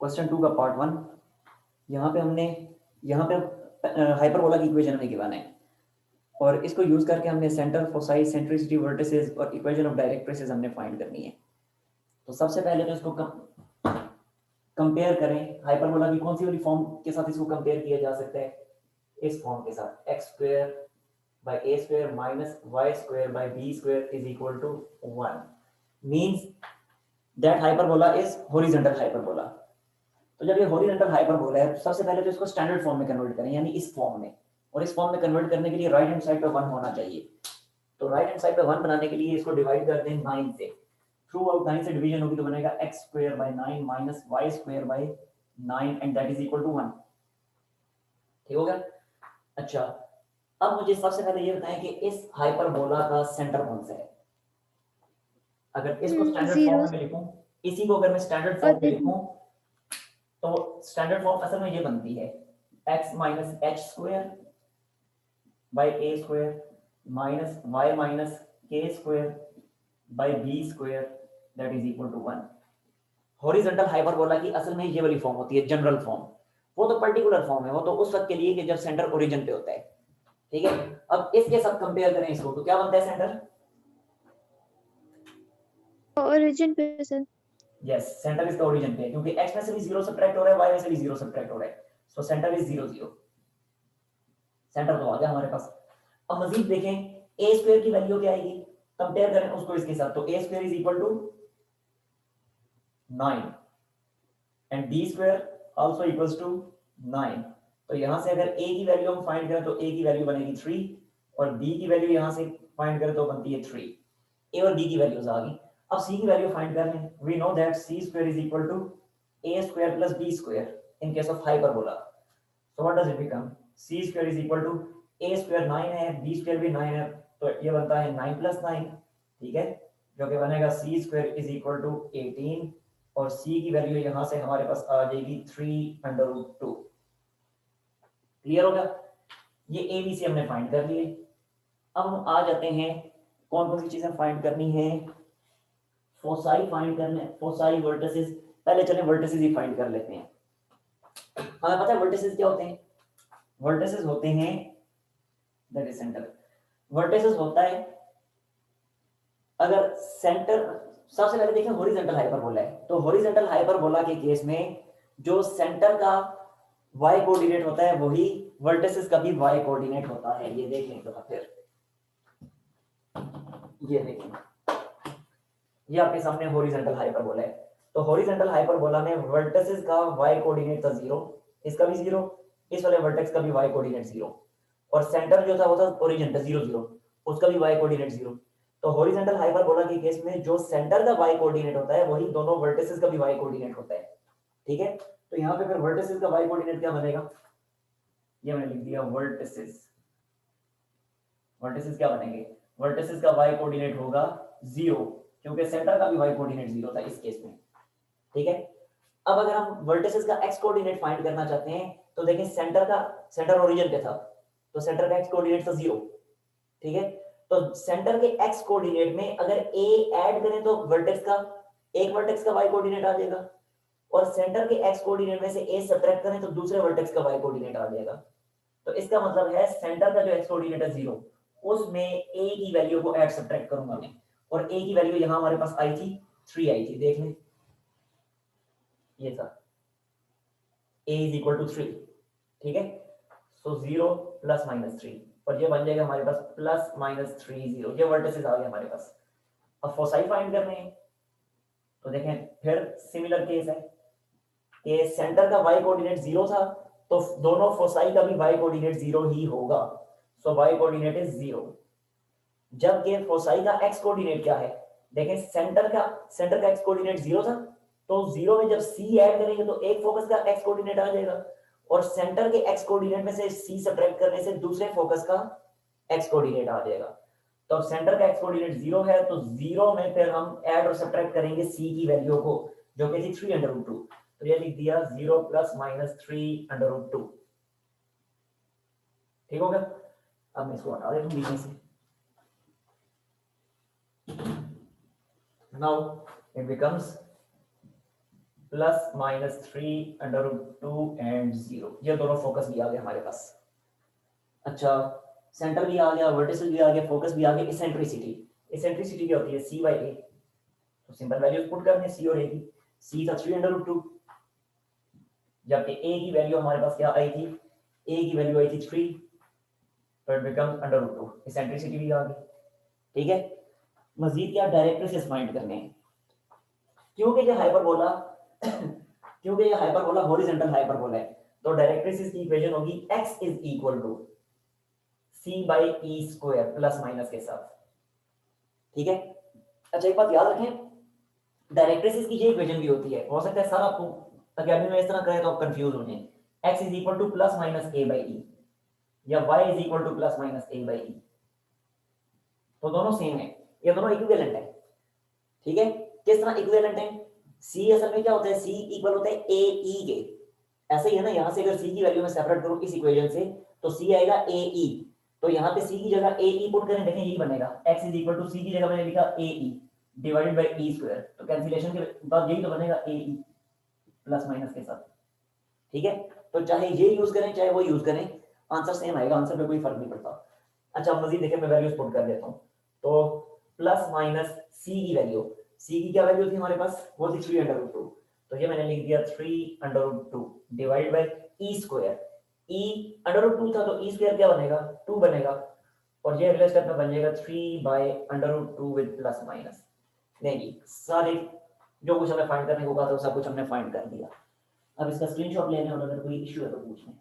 Question 2 का part 1। यहाँ पे हमने हाइपरबोला की इक्वेशन हमें गिवन है और इसको यूज करके हमने सेंटर, फोसाई, सेंट्रिसिटी, वर्टिसेस और इक्वेशन ऑफ डायरेक्ट्रिसेस हमने फाइंड करनी है। तो सबसे पहले तो इसको कंपेयर करें। हाइपरबोला की कौन सी वाली फॉर्म के साथ इसको कंपेयर किया जा सकता है? इस फॉर्म के साथ, x square by a square minus y square by b square is equal to 1 means that hyperbola is horizontal hyperbola. तो जब ये हॉरिजॉन्टल हाइपरबोला है तो सबसे पहले तो इसको स्टैंडर्ड फॉर्म में कन्वर्ट करें, यानी इस फॉर्म में। और इस फॉर्म में कन्वर्ट करने के लिए राइट हैंड साइड पे 1 होना चाहिए। तो राइट हैंड साइड पे 1 बनाने के लिए इसको डिवाइड कर दें 9 से। थ्रू आउट 9 से डिवीजन होगी तो बनेगा x square by 9 minus y square by 9 and that is equal to 1। ठीक हो गया? अच्छा, अब मुझे सबसे पहले ये बताएं कि इस हाइपरबोला का सेंटर कौन सा है? अगर इसको स्टैंडर्ड जीरो। फॉर्म में लिखूं, इसी को अगर मैं स्टैंडर्ड फॉर्म में लिखूं तो स्टैंडर्ड फॉर्म असल में ये बनती है x minus H square by A square minus Y minus K square by B square that is equal to 1। Horizontal hyperbola की असल में ये वाली फॉर्म होती है, जनरल फॉर्म। वो तो पर्टिकुलर फॉर्म है, वो तो उस वक्त के लिए कि जब सेंटर ओरिजिन पे होता है। ठीक है, अब इसके साथ कंपेयर करें इसको तो क्या बनता है सेंटर? ओरिजिन पे सर। यस, सेंटर इसका ओरिजिन पे है क्योंकि x में से भी 0 सब्ट्रैक्ट हो रहा है, y में से भी 0 सब्ट्रैक्ट हो रहा है। So centre is 0 0। सेंटर तो आ गया हमारे पास। अब मजीद देखें a स्क्वायर की वैल्यू क्या आएगी, कंपेयर करें उसको इसके साथ। तो a square is equal to 9 and b square also equals to 9। तो यहां से अगर a की वैल्यू हम फाइंड करें तो a की वैल्यू बनेगी 3 और b की वैल्यू यहां से फाइंड करें तो बनती है 3। a और b की वैल्यूज आ गई। अब c की वैल्यू फाइंड कर लें। We know that c square is equal to a square plus b square in case of hyperbola. So what does it become? c square is equal to a square 9 है, b square भी 9 है, तो ये बनता है 9 plus 9। ठीक है, जो कि बनेगा c square is equal to 18 और c की वैल्यू यहां से हमारे पास आ जाएगी 3 अंडर रूट 2। क्लियर होगा? ये ए बी सी हमने फाइंड कर लिए। अब हम आ जाते हैं कौन कौन सी चीजें फाइंड करनी है। फोसाई फाइंड करने, फोसाई वर्टिसेस। पहले चलें वर्टिसेस ही फाइंड कर लेते हैं। हमें पता है वर्टिसेस क्या होते हैं? वर्टिसेस होते हैं दैट इज सेंटर। वर्टिसेस होता है अगर सेंटर, सबसे पहले देखें हॉरिजॉन्टल हाइपरबोला है तो हॉरिजॉन्टल हाइपरबोला के केस में जो सेंटर का y कोऑर्डिनेट होता है वही वर्टिसेस का भी y कोऑर्डिनेट होता है। ये देख लें तो फिर ये देखें, ये आपके सामने हॉरिजॉन्टल हाइपरबोला है। तो हॉरिजॉन्टल हाइपरबोला में वर्टिसेस का y कोऑर्डिनेट था 0, इसका भी 0, इस वाले वर्टेक्स का भी y कोऑर्डिनेट 0 और सेंटर जो था वो था ओरिजिन पे 0 0, उसका भी y कोऑर्डिनेट 0। तो हॉरिजॉन्टल हाइपरबोला के केस में जो सेंटर का y कोऑर्डिनेट होता है वही दोनों वर्टिसेस का भी y कोऑर्डिनेट होता है। ठीक है, तो यहाँ पे फिर वर्टिसेस का y कोऑर्डिनेट क्या बनेगा? ये मैंने लिख दिया वर्टिसेस। वर्टिसेस क्या बनेंगे? वर्टिसेस का y कोऑर्डिनेट होगा 0 क्योंकि सेंटर का भी y कोऑर्डिनेट 0 था इस केस में। ठीक है, अब अगर हम वर्टिसेस का x कोऑर्डिनेट फाइंड करना चाहते हैं तो देखें सेंटर ओरिजिन पे था तो सेंटर का x कोऑर्डिनेट था 0। ठीक है, तो सेंटर के x कोऑर्डिनेट में अगर a ऐड करें तो वर्टेक्स का एक वर्टेक्स का y कोऑर्डिनेट आ जाएगा और सेंटर के x कोऑर्डिनेट में से a सब्ट्रैक्ट करें तो दूसरे वर्टेक्स का y कोऑर्डिनेट आ जाएगा। तो इसका मतलब है सेंटर का जो x कोऑर्डिनेट है 0, उसमें a की वैल्यू को ऐड सब्ट्रैक्ट करूंगा मैं और a की वैल्यू यहां हमारे पास आई थी 3 आई थी। देख लें ये था a इज इक्वल टू 3। ठीक है, सो 0 प्लस माइनस 3 और ये बन जाएगा हमारे पास प्लस माइनस 3 0। ये वर्टिसेस आ गए हमारे पास। अब फोसाई फाइंड करने हैं तो देखें फिर सिमिलर केस है कि सेंटर का y कोऑर्डिनेट 0 था तो दोनों फोसाई का भी y कोऑर्डिनेट 0 ही होगा। सो y कोऑर्डिनेट इज 0। जबकि फोसाई का x कोऑर्डिनेट क्या है? देखें सेंटर का x कोऑर्डिनेट 0 था तो 0 में जब c ऐड करेंगे तो एक फोकस का x कोऑर्डिनेट आ जाएगा और सेंटर के x कोऑर्डिनेट में से c सब्ट्रैक्ट करने से दूसरे फोकस का x कोऑर्डिनेट आ जाएगा। तो अब सेंटर का x कोऑर्डिनेट 0 है तो 0 में फिर हम ऐड और सब्ट्रैक्ट करेंगे c की वैल्यू को जो कि थी 3 अंडर रूट 2। तो ये लिख दिया 0 प्लस माइनस 3 अंडर रूट 2। ठीक हो गया? अब मैं इसको हटा देता हूं बीच से। Now it becomes plus minus 3 √2 and 0। ये दोनों फोकस भी आ गए हमारे पास। अच्छा, सेंटर भी आ गया, वर्टिसिस भी आ गया, फोकस भी आ गया। इसेंट्रिसिटी, इसेंट्रिसिटी क्या होती है? c बाई ए। तो सिंपल वैल्यूज पुट करने c और a की। c था 3 √2, जबकि a की वैल्यू हमारे पास क्या आई थी? a की वैल्यू आई थी 3, तो इट बिकम्स √2। इसेंट्रिसिटी भी आ गई। ठीक है, मजीद क्या डायरेक्ट्रिसेस फाइंड करने हैं, क्योंकि ये हाइपरबोला क्योंकि ये हाइपरबोला हॉरिजॉन्टल हाइपरबोला है, तो डायरेक्ट्रिसेस की इक्वेशन होगी x is equal to c by e square plus minus के साथ। ठीक है, अच्छा एक बात याद रखें, डायरेक्ट्रिसेस की ये इक्वेशन भी होती है। हो सकता है सर आपको अकेडमी में इस तरह करें तो आप कंफ्यूज हो जाएं, x is equal to plus minus a by E या y is equal to plus minus a by E, तो दोनों सेम है, ये दोनों इक्विवेलेंट है। ठीक है, किस तरह इक्विवेलेंट है? c असल में क्या होता है? c इक्वल होता है a e के। ऐसे ही है ना, यहां से अगर c की वैल्यू में सेपरेट करूं इस इक्वेशन से, तो c आएगा a e, तो यहां पे c की जगह a e पुट करें, देखें यही बनेगा। x is equal to c की जगह मैंने लिखा a e divided by e square, तो कैंसिलेशन के बाद यही तो बनेगा a e प्लस माइनस के साथ। ठीक है, तो चाहे ये यूज करें चाहे वो यूज करें, आंसर सेम आएगा, आंसर में कोई फर्क नहीं पड़ता। अच्छा मजीद देखें, मैं वैल्यूज पुट कर देता हूं। तो प्लस माइनस c की वैल्यू, c की क्या वैल्यू थी हमारे पास? वो थी 3 √2, तो ये मैंने लिख दिया 3 √2 divide by e square. e √2 था तो e स्क्वायर क्या बनेगा? 2 बनेगा, और ये अगले स्टेप में बन जाएगा 3/√2 विद प्लस माइनस। नहीं, सारे जो कुछ हमें फाइंड करने को कहा था सब कुछ हमने फाइंड कर दिया। अब इसका स्क्रीनशॉट लेने और अगर कोई इश्यू है तो पूछ लें।